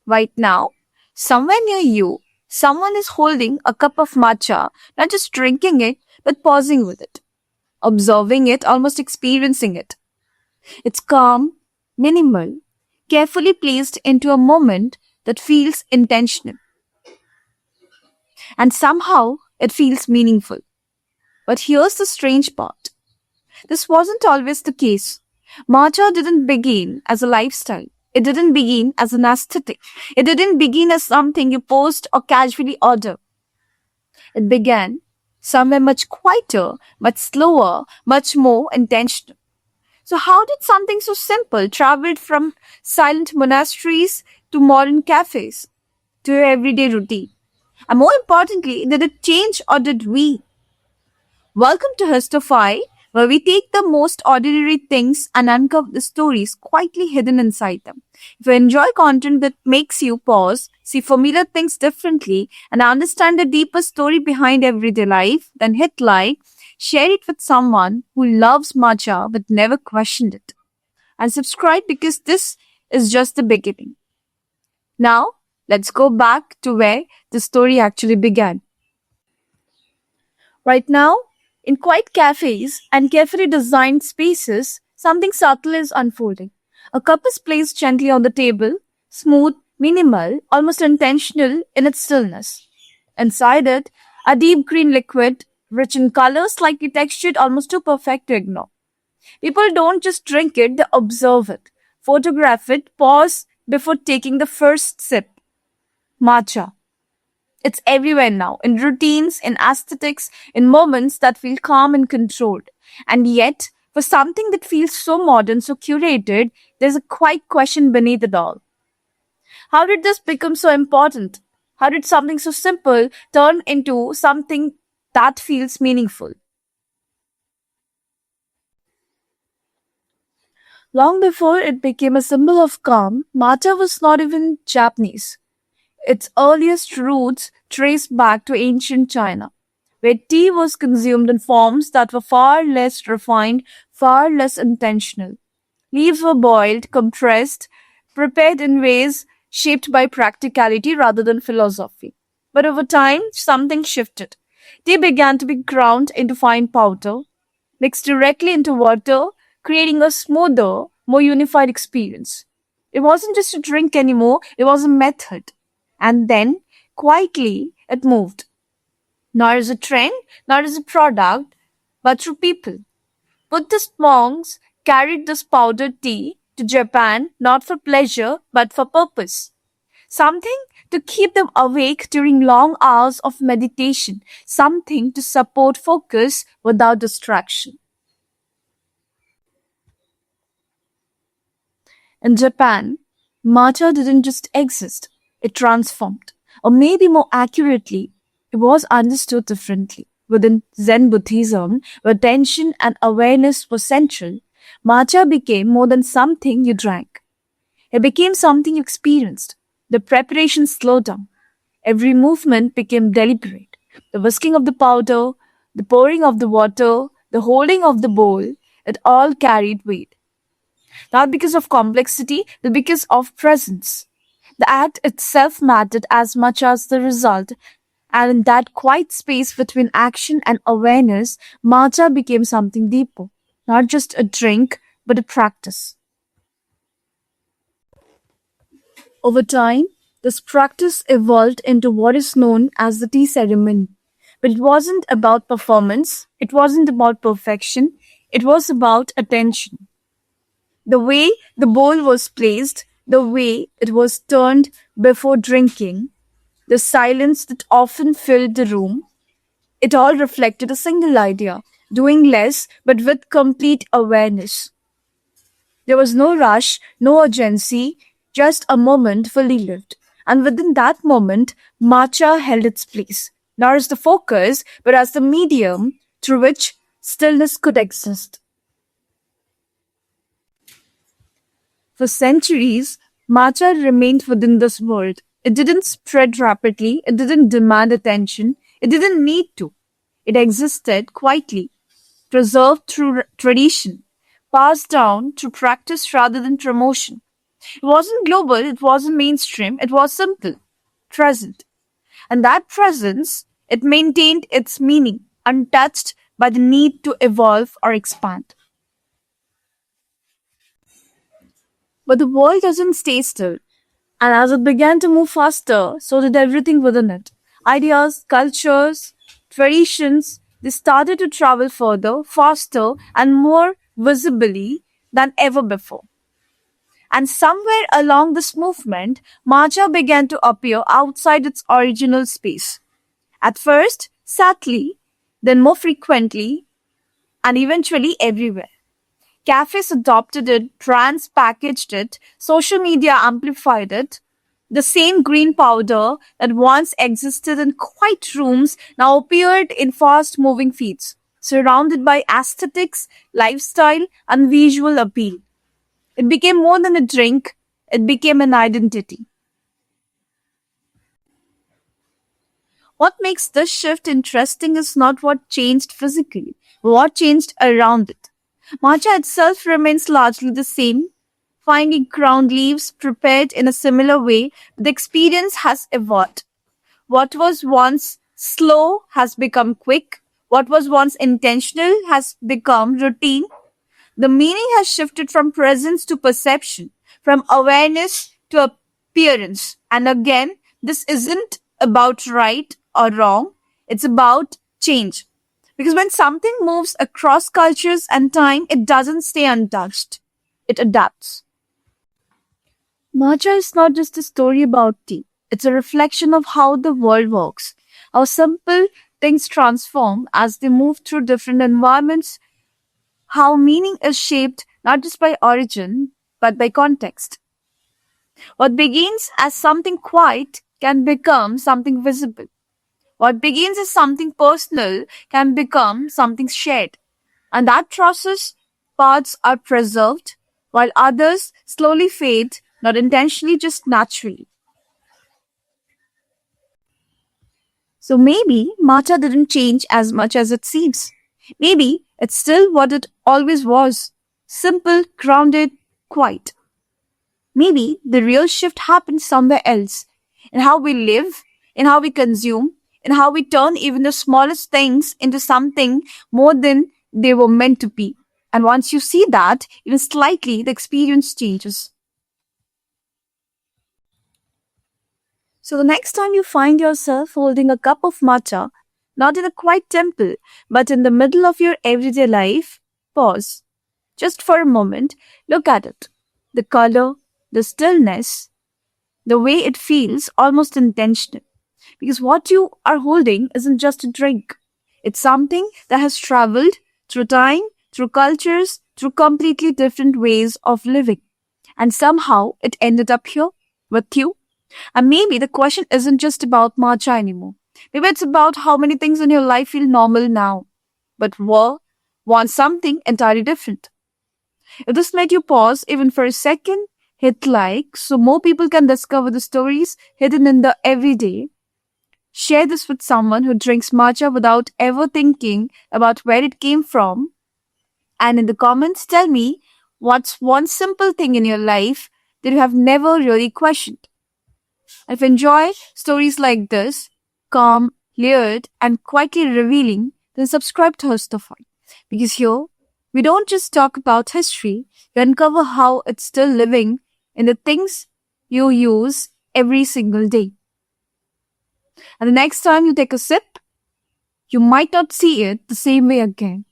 Right now, somewhere near you, someone is holding a cup of matcha, not just drinking it, but pausing with it, observing it, almost experiencing it. It's calm, minimal, carefully placed into a moment that feels intentional, and somehow it feels meaningful. But here's the strange part. This wasn't always the case. Matcha didn't begin as a lifestyle. It didn't begin as an aesthetic. It didn't begin as something you post or casually order. It began somewhere much quieter, much slower, much more intentional. So, how did something so simple travel from silent monasteries to modern cafes to your everyday routine? And more importantly, did it change or did we? Welcome to Histify, where we take the most ordinary things and uncover the stories quietly hidden inside them. If you enjoy content that makes you pause, see familiar things differently, and understand the deeper story behind everyday life, then hit like, share it with someone who loves matcha but never questioned it, and subscribe because this is just the beginning. Now, let's go back to where the story actually began. Right now, in quiet cafes and carefully designed spaces, something subtle is unfolding. A cup is placed gently on the table, smooth, minimal, almost intentional in its stillness. Inside it, a deep green liquid, rich in color, slightly textured, almost too perfect to ignore. People don't just drink it, they observe it, photograph it, pause before taking the first sip. Matcha. It's everywhere now, in routines, in aesthetics, in moments that feel calm and controlled. And yet, for something that feels so modern, so curated, there's a quiet question beneath it all. How did this become so important? How did something so simple turn into something that feels meaningful? Long before it became a symbol of calm, matcha was not even Japanese. Its earliest roots trace back to ancient China, where tea was consumed in forms that were far less refined, far less intentional. Leaves were boiled, compressed, prepared in ways shaped by practicality rather than philosophy. But over time, something shifted. Tea began to be ground into fine powder, mixed directly into water, creating a smoother, more unified experience. It wasn't just a drink anymore, it was a method. And then, quietly, it moved. Not as a trend, not as a product, but through people. Buddhist monks carried this powdered tea to Japan not for pleasure but for purpose. Something to keep them awake during long hours of meditation, something to support focus without distraction. In Japan, matcha didn't just exist, it transformed. Or maybe more accurately, it was understood differently. Within Zen Buddhism, where attention and awareness were central, matcha became more than something you drank. It became something you experienced. The preparation slowed down. Every movement became deliberate. The whisking of the powder, the pouring of the water, the holding of the bowl, it all carried weight. Not because of complexity, but because of presence. The act itself mattered as much as the result, and in that quiet space between action and awareness, matcha became something deeper. Not just a drink, but a practice. Over time, this practice evolved into what is known as the tea ceremony. But it wasn't about performance, it wasn't about perfection, it was about attention. The way the bowl was placed, the way it was turned before drinking, the silence that often filled the room, it all reflected a single idea doing less but with complete awareness. There was no rush, no urgency, just a moment fully lived. And within that moment, matcha held its place, not as the focus, but as the medium through which stillness could exist. For centuries, matcha remained within this world. It didn't spread rapidly, it didn't demand attention, it didn't need to. It existed quietly, preserved through tradition, passed down through practice rather than promotion. It wasn't global, it wasn't mainstream, it was simple, present. And that presence, it maintained its meaning, untouched by the need to evolve or expand. But the world doesn't stay still. And as it began to move faster, so did everything within it. Ideas, cultures, traditions, they started to travel further, faster, and more visibly than ever before. And somewhere along this movement, matcha began to appear outside its original space. At first, subtly, then more frequently, and eventually everywhere. Cafes adopted it, brands packaged it, social media amplified it. The same green powder that once existed in quiet rooms now appeared in fast moving feeds, surrounded by aesthetics, lifestyle, and visual appeal. It became more than a drink, it became an identity. What makes this shift interesting is not what changed physically, but what changed around it. Matcha itself remains largely the same, finding ground leaves prepared in a similar way, but the experience has evolved. What was once slow has become quick. What was once intentional has become routine. The meaning has shifted from presence to perception, from awareness to appearance. And again, this isn't about right or wrong, it's about change. Because when something moves across cultures and time, it doesn't stay untouched, it adapts. Matcha is not just a story about tea, it's a reflection of how the world works, how simple things transform as they move through different environments, how meaning is shaped not just by origin but by context. What begins as something quiet can become something visible. What begins as something personal can become something shared. And that process, parts are preserved while others slowly fade, not intentionally, just naturally. So maybe matcha didn't change as much as it seems. Maybe it's still what it always was, simple, grounded, quiet. Maybe the real shift happened somewhere else, in how we live, in how we consume, in how we turn even the smallest things into something more than they were meant to be. And once you see that, even slightly, the experience changes. So the next time you find yourself holding a cup of matcha, not in a quiet temple, but in the middle of your everyday life, pause. Just for a moment, look at it. The color, the stillness, the way it feels almost intentional. Because what you are holding isn't just a drink. It's something that has traveled through time, through cultures, through completely different ways of living. And somehow it ended up here with you. And maybe the question isn't just about matcha anymore. Maybe it's about how many things in your life feel normal now, but were once something entirely different. If this made you pause even for a second, hit like so more people can discover the stories hidden in the everyday. Share this with someone who drinks matcha without ever thinking about where it came from. And in the comments, tell me what's one simple thing in your life that you have never really questioned. If you enjoy stories like this, calm, layered, and quietly revealing, then subscribe to Hostofy. Because here, we don't just talk about history, we uncover how it's still living in the things you use every single day. And the next time you take a sip, you might not see it the same way again.